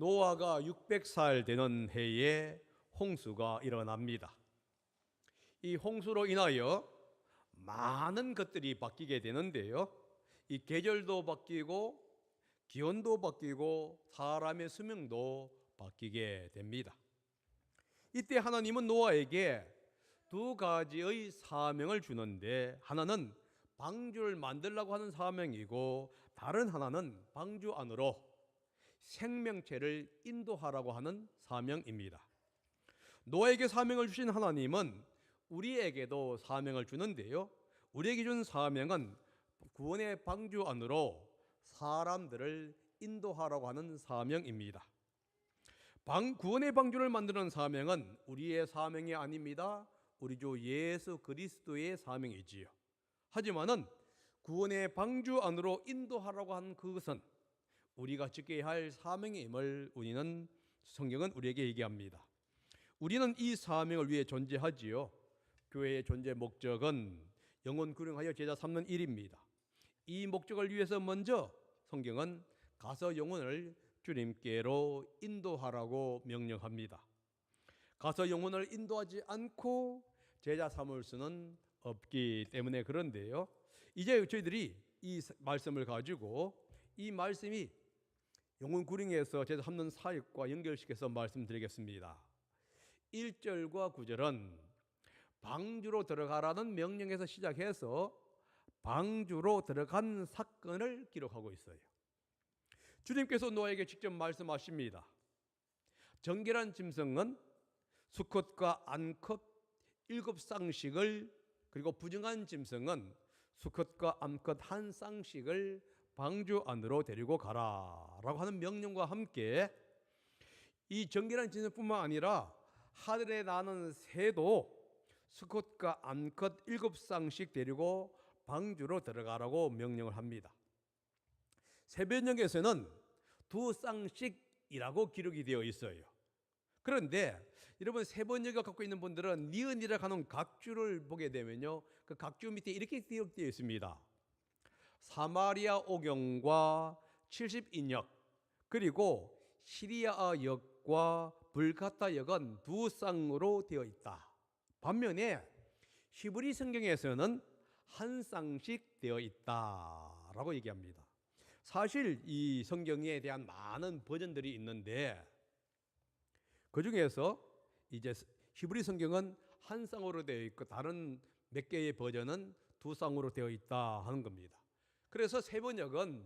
노아가 600살 되는 해에 홍수가 일어납니다. 이 홍수로 인하여 많은 것들이 바뀌게 되는데요. 이 계절도 바뀌고 기온도 바뀌고 사람의 수명도 바뀌게 됩니다. 이때 하나님은 노아에게 두 가지의 사명을 주는데, 하나는 방주를 만들라고 하는 사명이고 다른 하나는 방주 안으로 생명체를 인도하라고 하는 사명입니다. 노아에게 사명을 주신 하나님은 우리에게도 사명을 주는데요. 우리에게 준 사명은 구원의 방주 안으로 사람들을 인도하라고 하는 사명입니다. 구원의 방주를 만드는 사명은 우리의 사명이 아닙니다. 우리 주 예수 그리스도의 사명이지요. 하지만은 구원의 방주 안으로 인도하라고 하는 그것은 우리가 지켜야 할 사명임을 성경은 우리에게 얘기합니다. 우리는 이 사명을 위해 존재하지요. 교회의 존재 목적은 영혼 구령하여 제자 삼는 일입니다. 이 목적을 위해서 먼저 성경은 가서 영혼을 주님께로 인도하라고 명령합니다. 가서 영혼을 인도하지 않고 제자 삼을 수는 없기 때문에 그런데요. 이제 저희들이 이 말씀을 가지고 이 말씀이 영혼 구령에서 제자 삼는 사역과 연결시켜서 말씀드리겠습니다. 1절과 9절은 방주로 들어가라는 명령에서 시작해서 방주로 들어간 사건을 기록하고 있어요. 주님께서 노아에게 직접 말씀하십니다. 정결한 짐승은 수컷과 암컷 7쌍씩을, 그리고 부정한 짐승은 수컷과 암컷 1쌍씩을 방주 안으로 데리고 가라라고 하는 명령과 함께 이 정결한 짐승뿐만 아니라 하늘에 나는 새도 수컷과 암컷 7쌍씩 데리고 방주로 들어가라고 명령을 합니다. 새변역에서는 2쌍씩이라고 기록이 되어 있어요. 그런데 여러분, 새변역을 갖고 있는 분들은 니은이라고 하는 각주를 보게 되면요, 그 각주 밑에 이렇게 기록되어 있습니다. 사마리아 오경과 70인역, 그리고 시리아 역과 불가타 역은 2쌍으로 되어 있다. 반면에 히브리 성경에서는 1쌍씩 되어 있다라고 얘기합니다. 사실 이 성경에 대한 많은 버전들이 있는데 그 중에서 이제 히브리 성경은 1쌍으로 되어 있고 다른 몇 개의 버전은 2쌍으로 되어 있다 하는 겁니다. 그래서 새번역은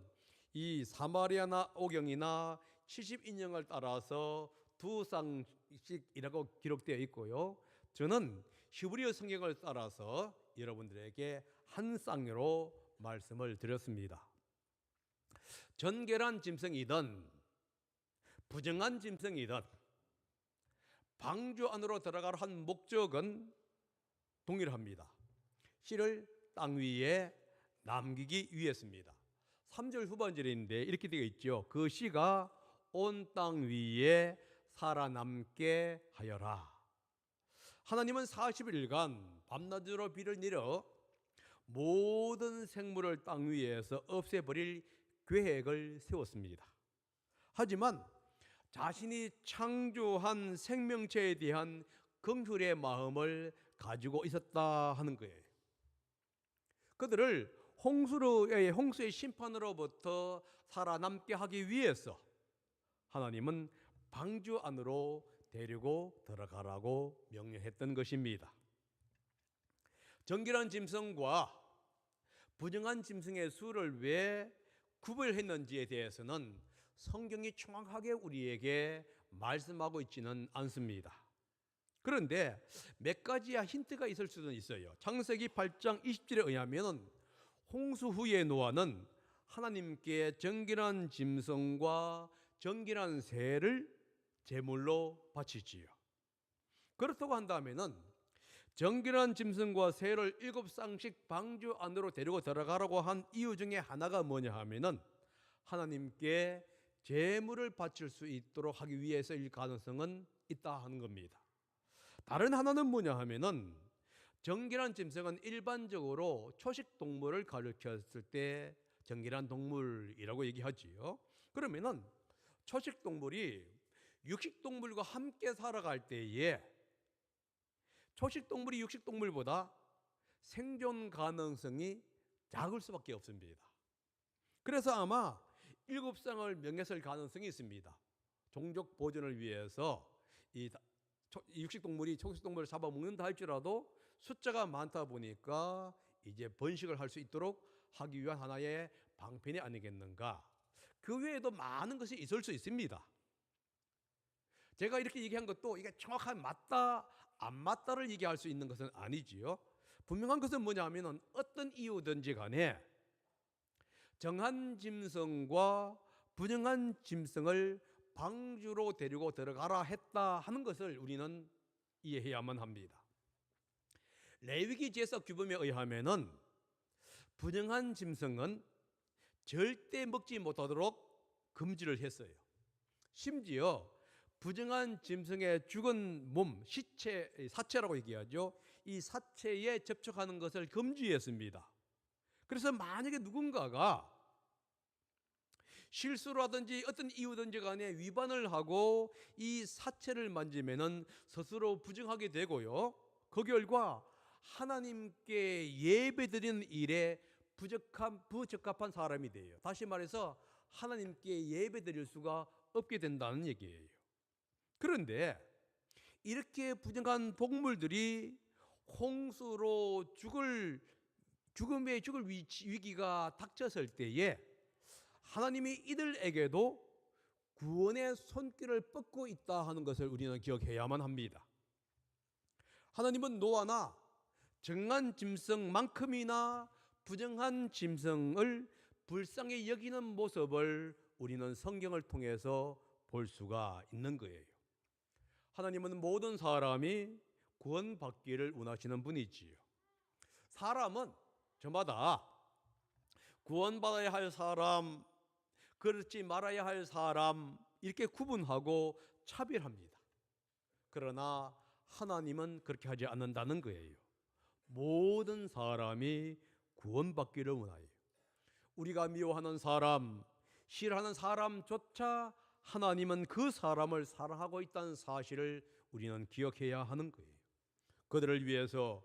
이 사마리아나 오경이나 70인역을 따라서 2쌍씩이라고 기록되어 있고요. 저는 히브리어 성경을 따라서 여러분들에게 1쌍으로 말씀을 드렸습니다. 정결한 짐승이든 부정한 짐승이든 방주 안으로 들어가라 한 목적은 동일합니다. 씨를 땅 위에 남기기 위해서입니다. 3절 후반절인데 이렇게 되어 있죠. 그 씨가 온 땅 위에 살아남게 하여라. 하나님은 40일간 밤낮으로 비를 내려 모든 생물을 땅 위에서 없애버릴 계획을 세웠습니다. 하지만 자신이 창조한 생명체에 대한 긍휼의 마음을 가지고 있었다 하는 거예요. 그들을 홍수의 심판으로부터 살아남게 하기 위해서 하나님은 방주 안으로 데리고 들어가라고 명령했던 것입니다. 정결한 짐승과 부정한 짐승의 수를 왜 구별했는지에 대해서는 성경이 정확하게 우리에게 말씀하고 있지는 않습니다. 그런데 몇 가지의 힌트가 있을 수는 있어요. 창세기 8장 20절에 의하면 홍수 후에 노아는 하나님께 정결한 짐승과 정결한 새를 제물로 바치지요. 그렇다고 한다면은 정결한 짐승과 새를 7쌍씩 방주 안으로 데리고 들어가라고 한 이유 중에 하나가 뭐냐 하면은 하나님께 제물을 바칠 수 있도록 하기 위해서일 가능성은 있다 하는 겁니다. 다른 하나는 뭐냐 하면은 정결한 짐승은 일반적으로 초식 동물을 가리켰을 때 정결한 동물이라고 얘기하지요. 그러면은 초식 동물이 육식 동물과 함께 살아갈 때에 초식 동물이 육식 동물보다 생존 가능성이 작을 수밖에 없습니다. 그래서 아마 7쌍을 명했을 가능성이 있습니다. 종족 보존을 위해서 이 육식 동물이 초식 동물을 잡아먹는다 할지라도 숫자가 많다 보니까 이제 번식을 할 수 있도록 하기 위한 하나의 방편이 아니겠는가. 그 외에도 많은 것이 있을 수 있습니다. 제가 이렇게 얘기한 것도 이게 정확한 맞다 안 맞다를 얘기할 수 있는 것은 아니지요. 분명한 것은 뭐냐면은 어떤 이유든지 간에 정한 짐승과 부정한 짐승을 방주로 데리고 들어가라 했다 하는 것을 우리는 이해해야만 합니다. 레위기 제사 규범에 의하면은 부정한 짐승은 절대 먹지 못하도록 금지를 했어요. 심지어 부정한 짐승의 죽은 몸, 시체, 사체라고 얘기하죠. 이 사체에 접촉하는 것을 금지했습니다. 그래서 만약에 누군가가 실수라든지 어떤 이유든지 간에 위반을 하고 이 사체를 만지면은 스스로 부정하게 되고요. 그 결과 하나님께 예배드리는 일에 부적합한 사람이 돼요. 다시 말해서 하나님께 예배드릴 수가 없게 된다는 얘기예요. 그런데 이렇게 부정한 동물들이 홍수로 죽음의 죽을 위기가 닥쳤을 때에 하나님이 이들에게도 구원의 손길을 뻗고 있다 하는 것을 우리는 기억해야만 합니다. 하나님은 노아나 정한 짐승만큼이나 부정한 짐승을 불쌍히 여기는 모습을 우리는 성경을 통해서 볼 수가 있는 거예요. 하나님은 모든 사람이 구원받기를 원하시는 분이지요. 사람은 저마다 구원받아야 할 사람, 그렇지 말아야 할 사람 이렇게 구분하고 차별합니다. 그러나 하나님은 그렇게 하지 않는다는 거예요. 모든 사람이 구원받기를 원해요. 우리가 미워하는 사람, 싫어하는 사람조차 하나님은 그 사람을 사랑하고 있다는 사실을 우리는 기억해야 하는 거예요. 그들을 위해서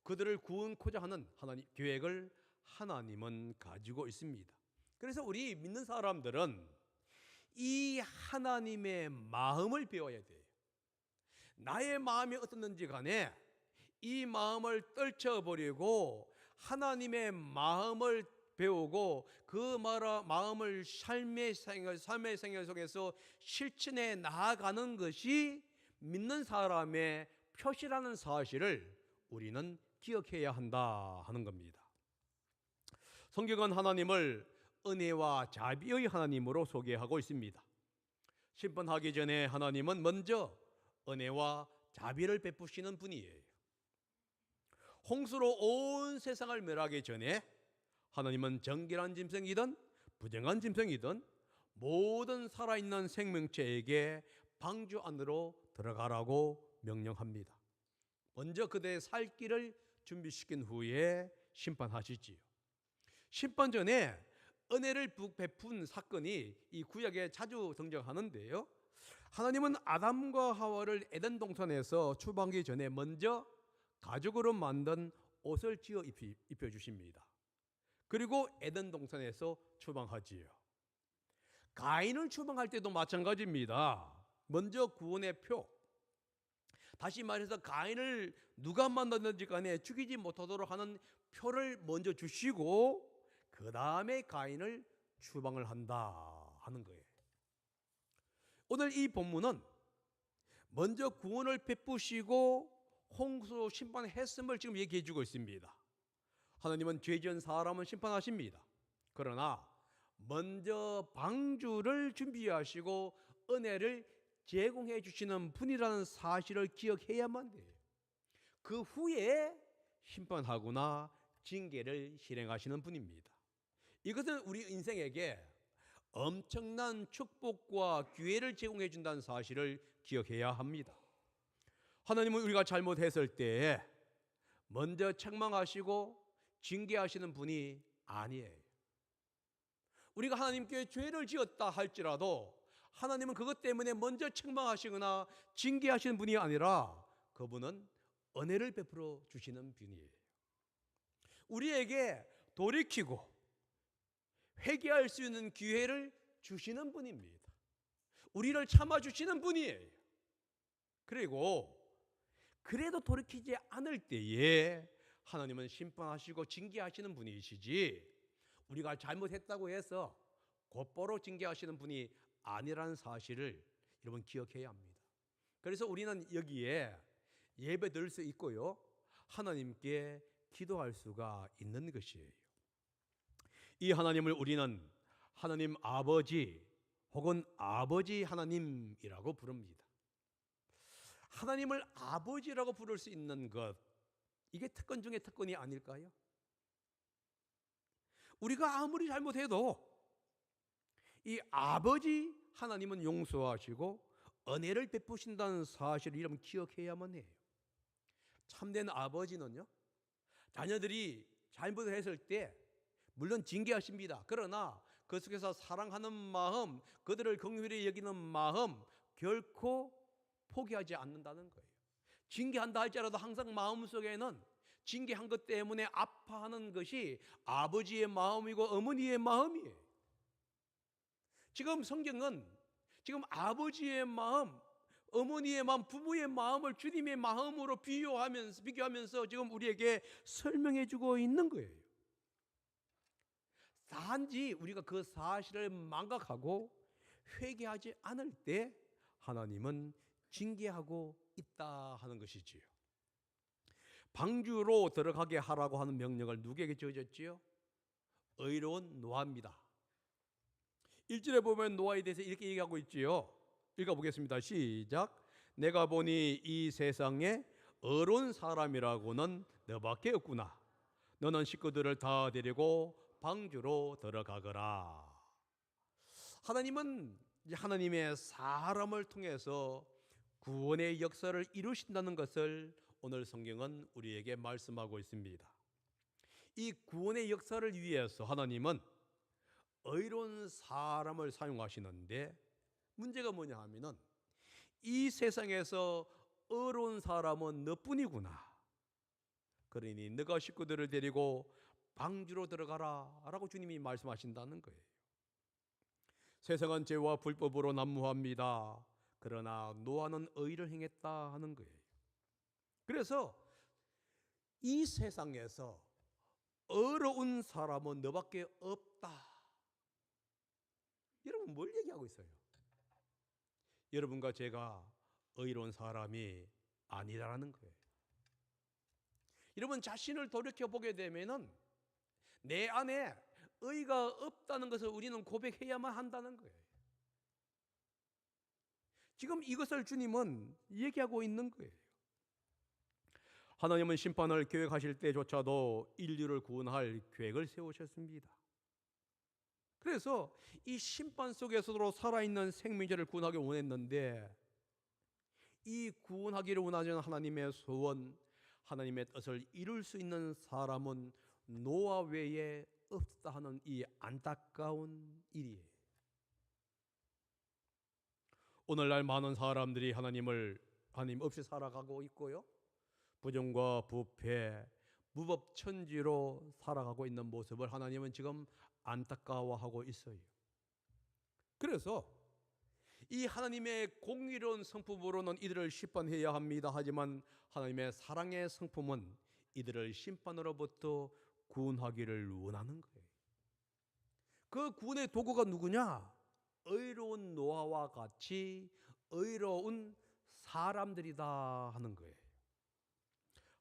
그들을 구원코자 하는 하나님 계획을 하나님은 가지고 있습니다. 그래서 우리 믿는 사람들은 이 하나님의 마음을 배워야 돼요. 나의 마음이 어떻는지 간에 이 마음을 떨쳐버리고 하나님의 마음을 배우고 그 마음을 삶의 생활 속에서 실천해 나아가는 것이 믿는 사람의 표시라는 사실을 우리는 기억해야 한다 하는 겁니다. 성경은 하나님을 은혜와 자비의 하나님으로 소개하고 있습니다. 심판하기 전에 하나님은 먼저 은혜와 자비를 베푸시는 분이에요. 홍수로 온 세상을 멸하기 전에 하나님은 정결한 짐승이든 부정한 짐승이든 모든 살아있는 생명체에게 방주 안으로 들어가라고 명령합니다. 먼저 그들의 살 길을 준비시킨 후에 심판하시지요. 심판 전에 은혜를 베푼 사건이 이 구약에 자주 등장하는데요. 하나님은 아담과 하와를 에덴 동산에서 출발하기 전에 먼저 가죽으로 만든 옷을 지어 입혀주십니다. 그리고 에덴 동산에서 추방하지요. 가인을 추방할 때도 마찬가지입니다. 먼저 구원의 표, 다시 말해서 가인을 누가 만났는지 간에 죽이지 못하도록 하는 표를 먼저 주시고 그 다음에 가인을 추방을 한다 하는 거예요. 오늘 이 본문은 먼저 구원을 베푸시고 홍수 심판했음을 지금 얘기해 주고 있습니다. 하나님은 죄 지은 사람은 심판하십니다. 그러나 먼저 방주를 준비하시고 은혜를 제공해 주시는 분이라는 사실을 기억해야만 돼요. 그 후에 심판하거나 징계를 실행하시는 분입니다. 이것은 우리 인생에게 엄청난 축복과 기회를 제공해 준다는 사실을 기억해야 합니다. 하나님은 우리가 잘못했을 때 먼저 책망하시고 징계하시는 분이 아니에요. 우리가 하나님께 죄를 지었다 할지라도 하나님은 그것 때문에 먼저 책망하시거나 징계하시는 분이 아니라 그분은 은혜를 베풀어 주시는 분이에요. 우리에게 돌이키고 회개할 수 있는 기회를 주시는 분입니다. 우리를 참아주시는 분이에요. 그리고 그래도 돌이키지 않을 때에 하나님은 심판하시고 징계하시는 분이시지, 우리가 잘못했다고 해서 곧바로 징계하시는 분이 아니라는 사실을 여러분 기억해야 합니다. 그래서 우리는 여기에 예배 드릴 수 있고요, 하나님께 기도할 수가 있는 것이에요. 이 하나님을 우리는 하나님 아버지 혹은 아버지 하나님이라고 부릅니다. 하나님을 아버지라고 부를 수 있는 것, 이게 특권 중에 특권이 아닐까요? 우리가 아무리 잘못해도 이 아버지 하나님은 용서하시고 은혜를 베푸신다는 사실을 여러분 기억해야만 해요. 참된 아버지는요, 자녀들이 잘못을 했을 때 물론 징계하십니다. 그러나 그 속에서 사랑하는 마음, 그들을 긍휼히 여기는 마음 결코 포기하지 않는다는 거예요. 징계한다 할지라도 항상 마음속에는 징계한 것 때문에 아파하는 것이 아버지의 마음이고 어머니의 마음이에요. 지금 성경은 지금 아버지의 마음, 어머니의 마음, 부모의 마음을 주님의 마음으로 비교하면서 지금 우리에게 설명해 주고 있는 거예요. 단지 우리가 그 사실을 망각하고 회개하지 않을 때 하나님은 징계하고 있다 하는 것이지요. 방주로 들어가게 하라고 하는 명령을 누구에게 주어졌지요? 의로운 노아입니다. 1절에 보면 노아에 대해서 이렇게 얘기하고 있지요. 읽어보겠습니다. 시작. 내가 보니 이 세상에 의로운 사람이라고는 너밖에 없구나. 너는 식구들을 다 데리고 방주로 들어가거라. 하나님은 하나님의 사람을 통해서 구원의 역사를 이루신다는 것을 오늘 성경은 우리에게 말씀하고 있습니다. 이 구원의 역사를 위해서 하나님은 의로운 사람을 사용하시는데, 문제가 뭐냐 하면은 이 세상에서 의로운 사람은 너뿐이구나. 그러니 너가 식구들을 데리고 방주로 들어가라 라고 주님이 말씀하신다는 거예요. 세상은 죄와 불법으로 난무합니다. 그러나 노아는 의를 행했다 하는 거예요. 그래서 이 세상에서 의로운 사람은 너밖에 없다. 여러분 뭘 얘기하고 있어요? 여러분과 제가 의로운 사람이 아니라는 거예요. 여러분 자신을 돌이켜보게 되면은 내 안에 의가 없다는 것을 우리는 고백해야만 한다는 거예요. 지금 이것을 주님은 얘기하고 있는 거예요. 하나님은 심판을 계획하실 때조차도 인류를 구원할 계획을 세우셨습니다. 그래서 이 심판 속에서도 살아있는 생명체를 구원하기 원했는데, 이 구원하기를 원하는 하나님의 소원, 하나님의 뜻을 이룰 수 있는 사람은 노아 외에 없다 하는 이 안타까운 일이에요. 오늘날 많은 사람들이 하나님 없이 살아가고 있고요, 부정과 부패, 무법천지로 살아가고 있는 모습을 하나님은 지금 안타까워하고 있어요. 그래서 이 하나님의 공의로운 성품으로는 이들을 심판해야 합니다. 하지만 하나님의 사랑의 성품은 이들을 심판으로부터 구원하기를 원하는 거예요. 그 구원의 도구가 누구냐? 의로운 노아와 같이 의로운 사람들이다 하는 거예요.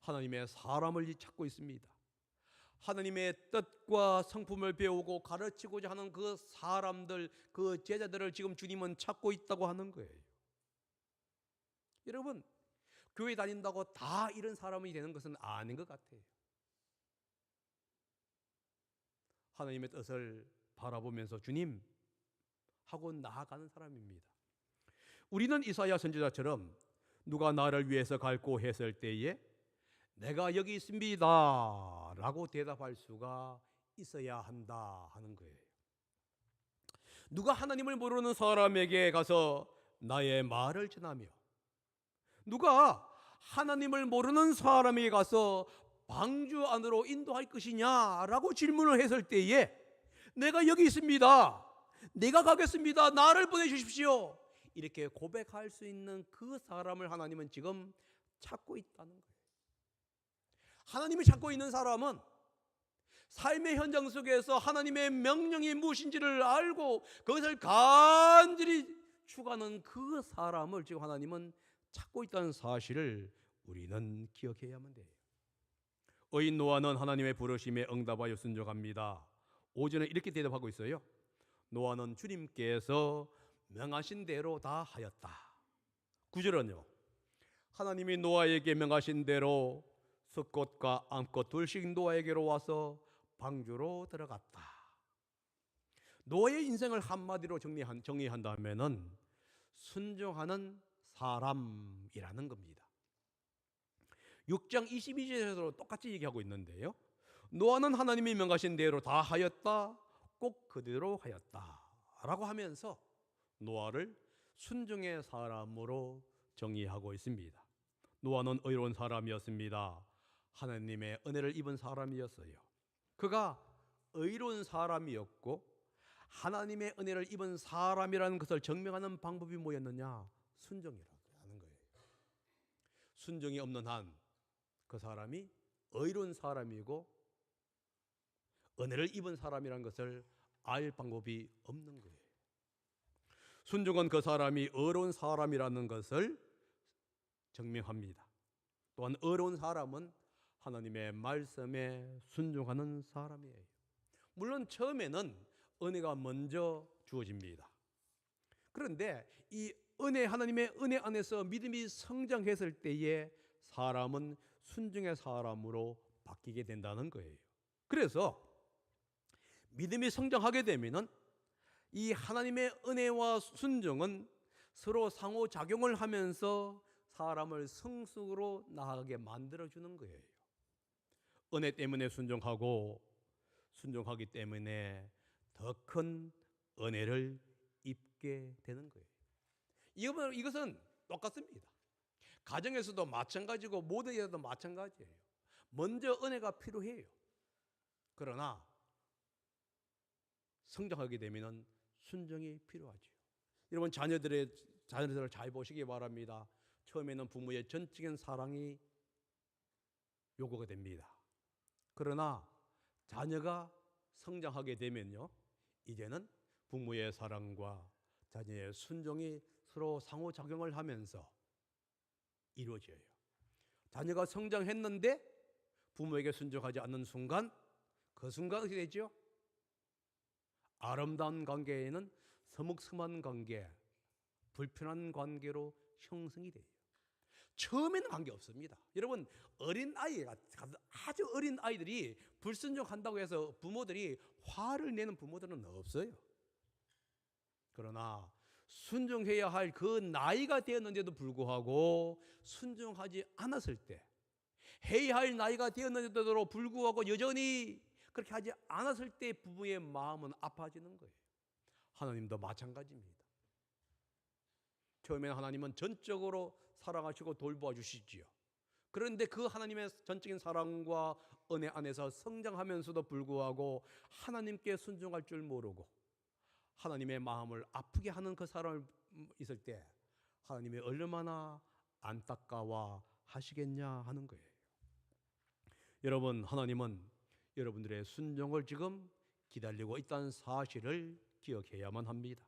하나님의 사람을 찾고 있습니다. 하나님의 뜻과 성품을 배우고 가르치고자 하는 그 사람들, 그 제자들을 지금 주님은 찾고 있다고 하는 거예요. 여러분, 교회 다닌다고 다 이런 사람이 되는 것은 아닌 것 같아요. 하나님의 뜻을 바라보면서 주님 하고 나아가는 사람입니다. 우리는 이사야 선지자처럼 누가 나를 위해서 갈고 했을 때에 내가 여기 있습니다 라고 대답할 수가 있어야 한다 하는 거예요. 누가 하나님을 모르는 사람에게 가서 나의 말을 전하며, 누가 하나님을 모르는 사람에게 가서 방주 안으로 인도할 것이냐라고 질문을 했을 때에 내가 여기 있습니다, 내가 가겠습니다, 나를 보내주십시오, 이렇게 고백할 수 있는 그 사람을 하나님은 지금 찾고 있다는 거예요. 하나님이 찾고 있는 사람은 삶의 현장 속에서 하나님의 명령이 무엇인지를 알고 그것을 간절히 추구하는 그 사람을 지금 하나님은 찾고 있다는 사실을 우리는 기억해야만 돼요. 의인 노아는 하나님의 부르심에 응답하여 순종합니다. 오전에 이렇게 대답하고 있어요. 노아는 주님께서 명하신 대로 다 하였다. 9절은요, 하나님이 노아에게 명하신 대로 숫꽃과 암꽃 둘씩 노아에게로 와서 방주로 들어갔다. 노아의 인생을 한마디로 정리한다면은 순종하는 사람이라는 겁니다. 6장 22절에서 똑같이 얘기하고 있는데요, 노아는 하나님이 명하신 대로 다 하였다, 꼭 그대로 하였다 라고 하면서 노아를 순종의 사람으로 정의하고 있습니다. 노아는 의로운 사람이었습니다. 하나님의 은혜를 입은 사람이었어요. 그가 의로운 사람이었고 하나님의 은혜를 입은 사람이라는 것을 증명하는 방법이 뭐였느냐? 순종이라고 하는 거예요. 순종이 없는 한 그 사람이 의로운 사람이고 은혜를 입은 사람이라는 것을 알 방법이 없는 거예요. 순종은 그 사람이 의로운 사람이라는 것을 증명합니다. 또한 의로운 사람은 하나님의 말씀에 순종하는 사람이에요. 물론 처음에는 은혜가 먼저 주어집니다. 그런데 이 은혜, 하나님의 은혜 안에서 믿음이 성장했을 때에 사람은 순종의 사람으로 바뀌게 된다는 거예요. 그래서 믿음이 성장하게 되면은 이 하나님의 은혜와 순종은 서로 상호작용을 하면서 사람을 성숙으로 나아가게 만들어주는 거예요. 은혜 때문에 순종하고 순종하기 때문에 더 큰 은혜를 입게 되는 거예요. 이것은 똑같습니다. 가정에서도 마찬가지고 모든 일에도 마찬가지예요. 먼저 은혜가 필요해요. 그러나 성장하게 되면 순종이 필요하죠. 여러분 자녀들을 잘 보시기 바랍니다. 처음에는 부모의 전적인 사랑이 요구가 됩니다. 그러나 자녀가 성장하게 되면요, 이제는 부모의 사랑과 자녀의 순종이 서로 상호작용을 하면서 이루어져요. 자녀가 성장했는데 부모에게 순종하지 않는 순간, 그 순간 어떻게 되죠? 아름다운 관계에는 서먹서먹한 관계, 불편한 관계로 형성이 돼요. 처음에는 관계 없습니다. 여러분 아주 어린 아이들이 불순종한다고 해서 부모들이 화를 내는 부모들은 없어요. 그러나 순종해야 할 그 나이가 되었는데도 불구하고 순종하지 않았을 때, 해야 할 나이가 되었는데도 불구하고 여전히 그렇게 하지 않았을 때 부부의 마음은 아파지는 거예요. 하나님도 마찬가지입니다. 처음에는 하나님은 전적으로 사랑하시고 돌보아 주시지요. 그런데 그 하나님의 전적인 사랑과 은혜 안에서 성장하면서도 불구하고 하나님께 순종할 줄 모르고 하나님의 마음을 아프게 하는 그 사람이 있을 때 하나님이 얼마나 안타까워 하시겠냐 하는 거예요. 여러분, 하나님은 여러분들의 순종을 지금 기다리고 있다는 사실을 기억해야만 합니다.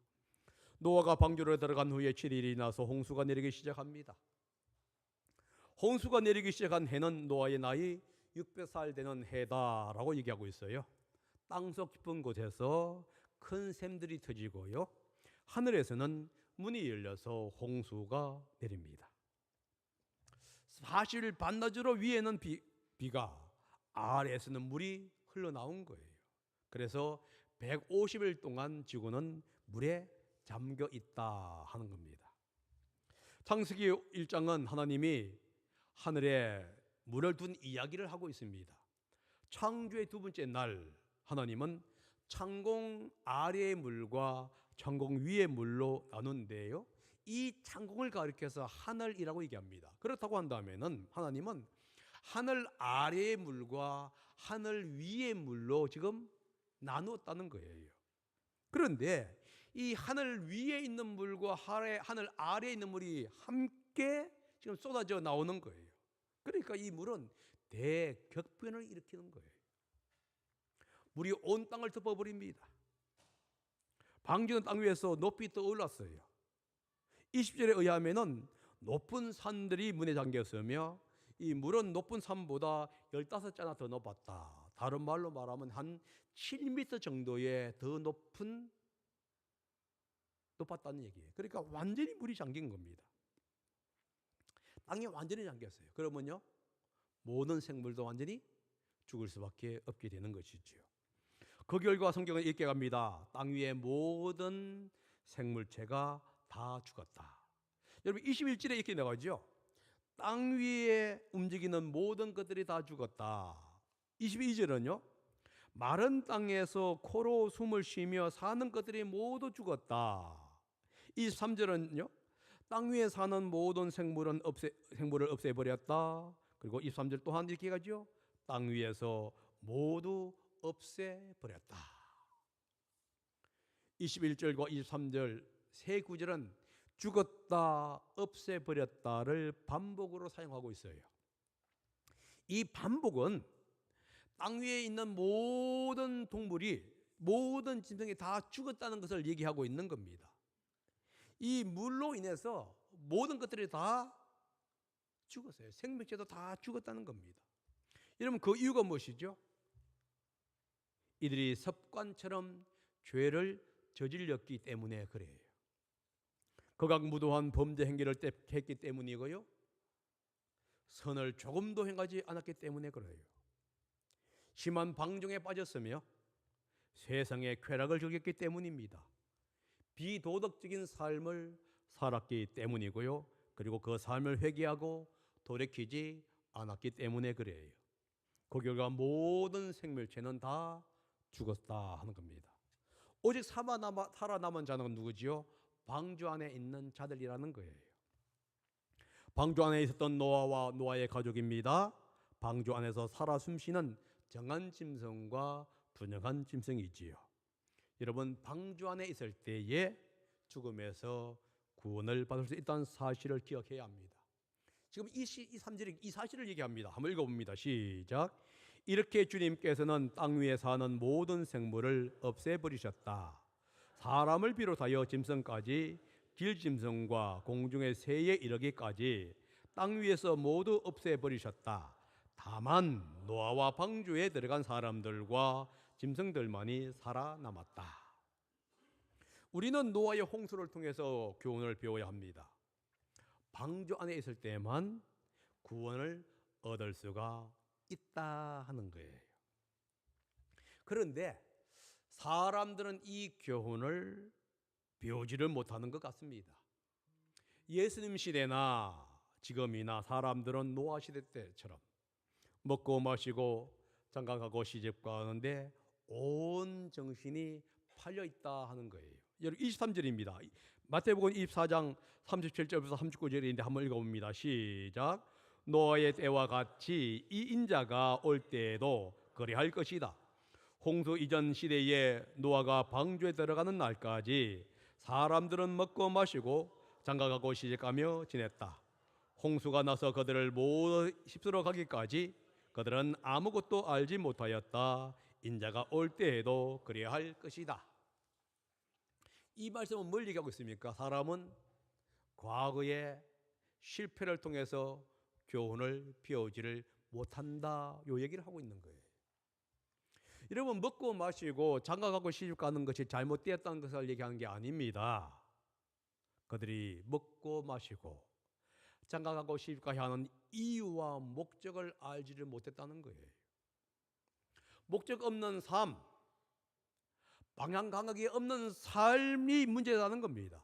노아가 방주로 들어간 후에 7일이 나서 홍수가 내리기 시작합니다. 홍수가 내리기 시작한 해는 노아의 나이 600살 되는 해다라고 얘기하고 있어요. 땅속 깊은 곳에서 큰 샘들이 터지고요, 하늘에서는 문이 열려서 홍수가 내립니다. 사실 반나절로 위에는 비가, 아래에서는 물이 흘러나온 거예요. 그래서 150일 동안 지구는 물에 잠겨 있다 하는 겁니다. 창세기 1장은 하나님이 하늘에 물을 둔 이야기를 하고 있습니다. 창조의 두 번째 날 하나님은 창공 아래의 물과 창공 위의 물로 나누는데요. 이 창공을 가리켜서 하늘이라고 얘기합니다. 그렇다고 한다면은 하나님은 하늘 아래의 물과 하늘 위의 물로 지금 나누었다는 거예요. 그런데 이 하늘 위에 있는 물과 하늘 아래에 있는 물이 함께 지금 쏟아져 나오는 거예요. 그러니까 이 물은 대격변을 일으키는 거예요. 물이 온 땅을 덮어버립니다. 방주는 땅 위에서 높이 떠올랐어요. 20절에 의하면은 높은 산들이 문에 잠겼으며 이 물은 높은 산보다 15자나 더 높았다. 다른 말로 말하면 한 7m 정도의 더 높았다는 얘기예요. 그러니까 완전히 물이 잠긴 겁니다. 땅이 완전히 잠겼어요. 그러면요, 모든 생물도 완전히 죽을 수밖에 없게 되는 것이지요. 그 결과 성경은 이렇게 갑니다. 땅 위의 모든 생물체가 다 죽었다. 여러분 21절에 이렇게 나가죠. 땅 위에 움직이는 모든 것들이 다 죽었다. 22절은요. 마른 땅에서 코로 숨을 쉬며 사는 것들이 모두 죽었다. 23절은요. 땅 위에 사는 모든 생물을 없애버렸다. 그리고 23절 또한 이렇게 가죠. 땅 위에서 모두 없애버렸다. 21절과 23절 세 구절은 죽었다, 없애버렸다를 반복으로 사용하고 있어요. 이 반복은 땅 위에 있는 모든 동물이, 모든 짐승이 다 죽었다는 것을 얘기하고 있는 겁니다. 이 물로 인해서 모든 것들이 다 죽었어요. 생명체도 다 죽었다는 겁니다. 여러분 그 이유가 무엇이죠? 이들이 습관처럼 죄를 저질렀기 때문에 그래요. 극악무도한 범죄 행위를 했기 때문이고요. 선을 조금도 행하지 않았기 때문에 그래요. 심한 방종에 빠졌으며 세상의 쾌락을 즐겼기 때문입니다. 비도덕적인 삶을 살았기 때문이고요. 그리고 그 삶을 회개하고 돌이키지 않았기 때문에 그래요. 그 결과 모든 생물체는 다 죽었다 하는 겁니다. 오직 살아남은 자는 누구지요? 방주 안에 있는 자들이라는 거예요. 방주 안에 있었던 노아와 노아의 가족입니다. 방주 안에서 살아 숨쉬는 정한 짐승과 분영한 짐승이지요. 여러분 방주 안에 있을 때에 죽음에서 구원을 받을 수 있다는 사실을 기억해야 합니다. 지금 이 3절이 이 사실을 얘기합니다. 한번 읽어봅니다. 시작. 이렇게 주님께서는 땅 위에 사는 모든 생물을 없애버리셨다. 사람을 비롯하여 짐승까지 길짐승과 공중의 새에 이르기까지 땅 위에서 모두 없애버리셨다. 다만 노아와 방주에 들어간 사람들과 짐승들만이 살아남았다. 우리는 노아의 홍수를 통해서 교훈을 배워야 합니다. 방주 안에 있을 때만 구원을 얻을 수가 있다 하는 거예요. 그런데 사람들은 이 교훈을 배우지를 못하는 것 같습니다. 예수님 시대나 지금이나 사람들은 노아 시대 때처럼 먹고 마시고 장가가고 시집가는데 온 정신이 팔려 있다 하는 거예요. 여러분 23절입니다. 마태복음 24장 37절부터 39절인데 한번 읽어봅니다. 시작. 노아의 때와 같이 이 인자가 올 때에도 그리할 것이다. 홍수 이전 시대에 노아가 방주에 들어가는 날까지 사람들은 먹고 마시고 장가가고 시집가며 지냈다. 홍수가 나서 그들을 모두 휩쓸어 가기까지 그들은 아무것도 알지 못하였다. 인자가 올 때에도 그래야 할 것이다. 이 말씀은 뭘 얘기하고 있습니까? 사람은 과거의 실패를 통해서 교훈을 배우지를 못한다. 요 얘기를 하고 있는 거예요. 여러분 먹고 마시고 장가가고 시집가는 것이 잘못되었다는 것을 얘기하는 게 아닙니다. 그들이 먹고 마시고 장가가고 시집가야 하는 이유와 목적을 알지를 못했다는 거예요. 목적 없는 삶, 방향 감각이 없는 삶이 문제라는 겁니다.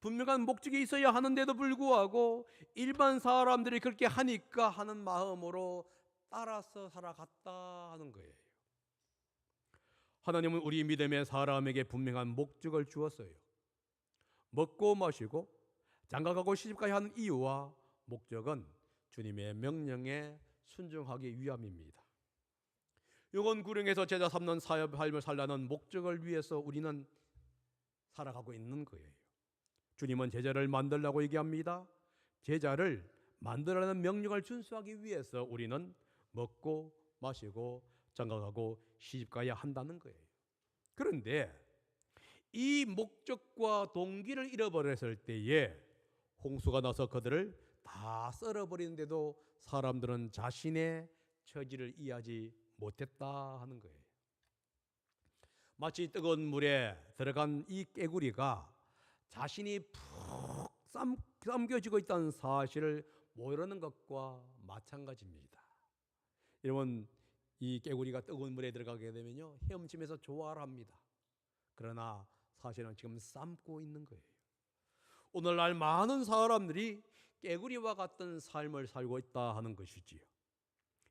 분명한 목적이 있어야 하는데도 불구하고 일반 사람들이 그렇게 하니까 하는 마음으로 따라서 살아갔다 하는 거예요. 하나님은 우리 믿음의 사람에게 분명한 목적을 주었어요. 먹고 마시고 장가가고 시집가야 하는 이유와 목적은 주님의 명령에 순종하기 위함입니다. 영원 구령에서 제자 삼는 삶을 살라는 목적을 위해서 우리는 살아가고 있는 거예요. 주님은 제자를 만들라고 얘기합니다. 제자를 만들라는 명령을 준수하기 위해서 우리는 먹고 마시고 장가가고 시집가야 한다는 거예요. 그런데 이 목적과 동기를 잃어버렸을 때에 홍수가 나서 그들을 다 썰어버리는데도 사람들은 자신의 처지를 이해하지 못했다 하는 거예요. 마치 뜨거운 물에 들어간 이 깨구리가 자신이 푹 삼겨지고 있다는 사실을 모르는 것과 마찬가지입니다. 여러분, 이 깨구리가 뜨거운 물에 들어가게 되면요, 헤엄치면서 조화를 합니다. 그러나 사실은 지금 삶고 있는 거예요. 오늘날 많은 사람들이 깨구리와 같은 삶을 살고 있다 하는 것이지요.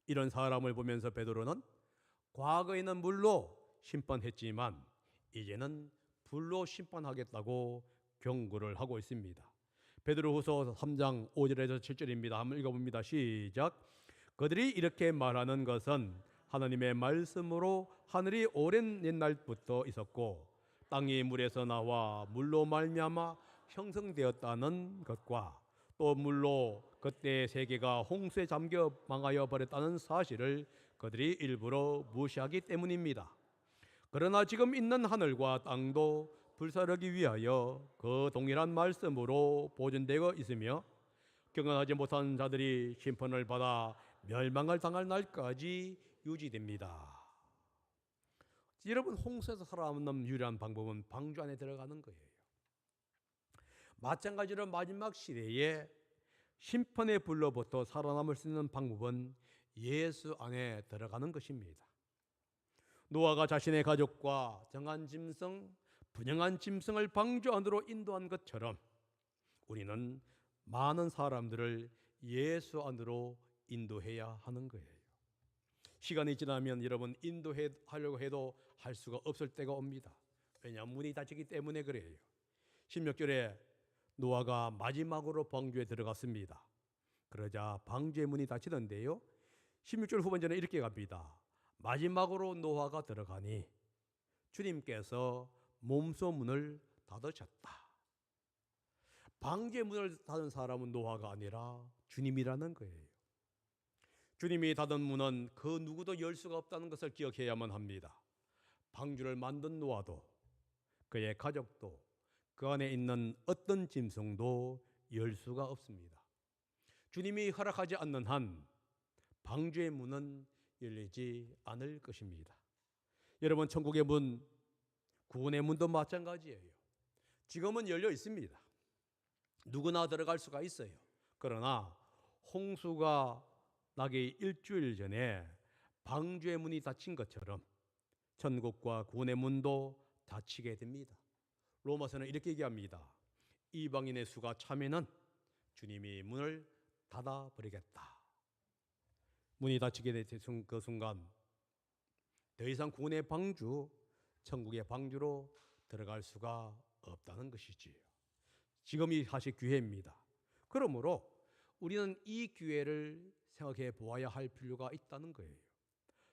이런 사람을 보면서 베드로는 과거에는 물로 심판했지만 이제는 불로 심판하겠다고 경고를 하고 있습니다. 베드로후서 3장 5절에서 7절입니다. 한번 읽어봅니다. 시작. 그들이 이렇게 말하는 것은 하나님의 말씀으로 하늘이 오랜 옛날부터 있었고 땅이 물에서 나와 물로 말미암아 형성되었다는 것과 또 물로 그때 세계가 홍수에 잠겨 망하여 버렸다는 사실을 그들이 일부러 무시하기 때문입니다. 그러나 지금 있는 하늘과 땅도 불사르기 위하여 그 동일한 말씀으로 보존되어 있으며 경건하지 못한 자들이 심판을 받아 멸망을 당할 날까지 유지됩니다. 여러분, 홍수에서 살아남는 유일한 방법은 방주 안에 들어가는 거예요. 마찬가지로 마지막 시대에 심판의 불로부터 살아남을 수 있는 방법은 예수 안에 들어가는 것입니다. 노아가 자신의 가족과 정한 짐승, 분영한 짐승을 방주 안으로 인도한 것처럼 우리는 많은 사람들을 예수 안으로 인도해야 하는 거예요. 시간이 지나면 여러분, 인도하려고 해도 할 수가 없을 때가 옵니다. 왜냐하면 문이 닫히기 때문에 그래요. 16절에 노아가 마지막으로 방주에 들어갔습니다. 그러자 방주의 문이 닫히는데요, 16절 후반전에 이렇게 갑니다. 마지막으로 노아가 들어가니 주님께서 몸소 문을 닫으셨다. 방주의 문을 닫은 사람은 노아가 아니라 주님이라는 거예요. 주님이 닫은 문은 그 누구도 열 수가 없다는 것을 기억해야만 합니다. 방주를 만든 노아도 그의 가족도 그 안에 있는 어떤 짐승도 열 수가 없습니다. 주님이 허락하지 않는 한 방주의 문은 열리지 않을 것입니다. 여러분, 천국의 문, 구원의 문도 마찬가지예요. 지금은 열려 있습니다. 누구나 들어갈 수가 있어요. 그러나 홍수가 나기 일주일 전에 방주의 문이 닫힌 것처럼 천국과 구원의 문도 닫히게 됩니다. 로마서는 이렇게 얘기합니다. 이방인의 수가 차면은 주님이 문을 닫아버리겠다. 문이 닫히게 된 그 순간 더 이상 구원의 방주, 천국의 방주로 들어갈 수가 없다는 것이지요. 지금이 사실 기회입니다. 그러므로 우리는 이 기회를 생각해 보아야 할 필요가 있다는 거예요.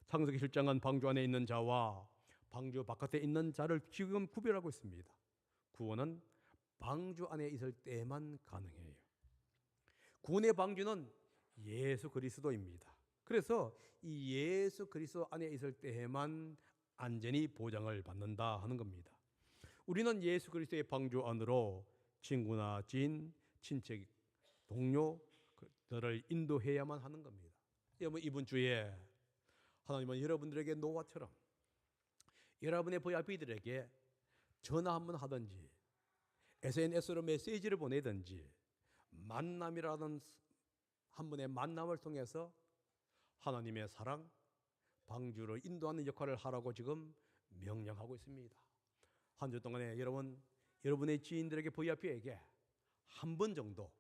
창세기 7장은 방주 안에 있는 자와 방주 바깥에 있는 자를 지금 구별하고 있습니다. 구원은 방주 안에 있을 때만 가능해요. 구원의 방주는 예수 그리스도입니다. 그래서 이 예수 그리스도 안에 있을 때에만 안전히 보장을 받는다 하는 겁니다. 우리는 예수 그리스도의 방주 안으로 친구나 지인, 친척, 동료들을 인도해야만 하는 겁니다. 여러분, 이번 주에 하나님은 여러분들에게 노아처럼 여러분의 VIP들에게 전화 한번 하든지 SNS로 메시지를 보내든지 만남이라는 한 번의 만남을 통해서 하나님의 사랑, 방주를 인도하는 역할을 하라고 지금 명령하고 있습니다. 한 주 동안에 여러분의 지인들에게 VIP에게 한 번 정도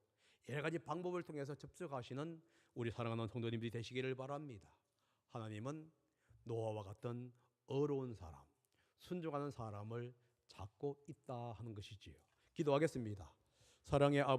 여러 가지 방법을 통해서 접촉하시는 우리 사랑하는 성도님들이 되시기를 바랍니다. 하나님은 노아와 같은 어려운 사람, 순종하는 사람을 찾고 있다 하는 것이지요. 기도하겠습니다. 사랑의 아버지,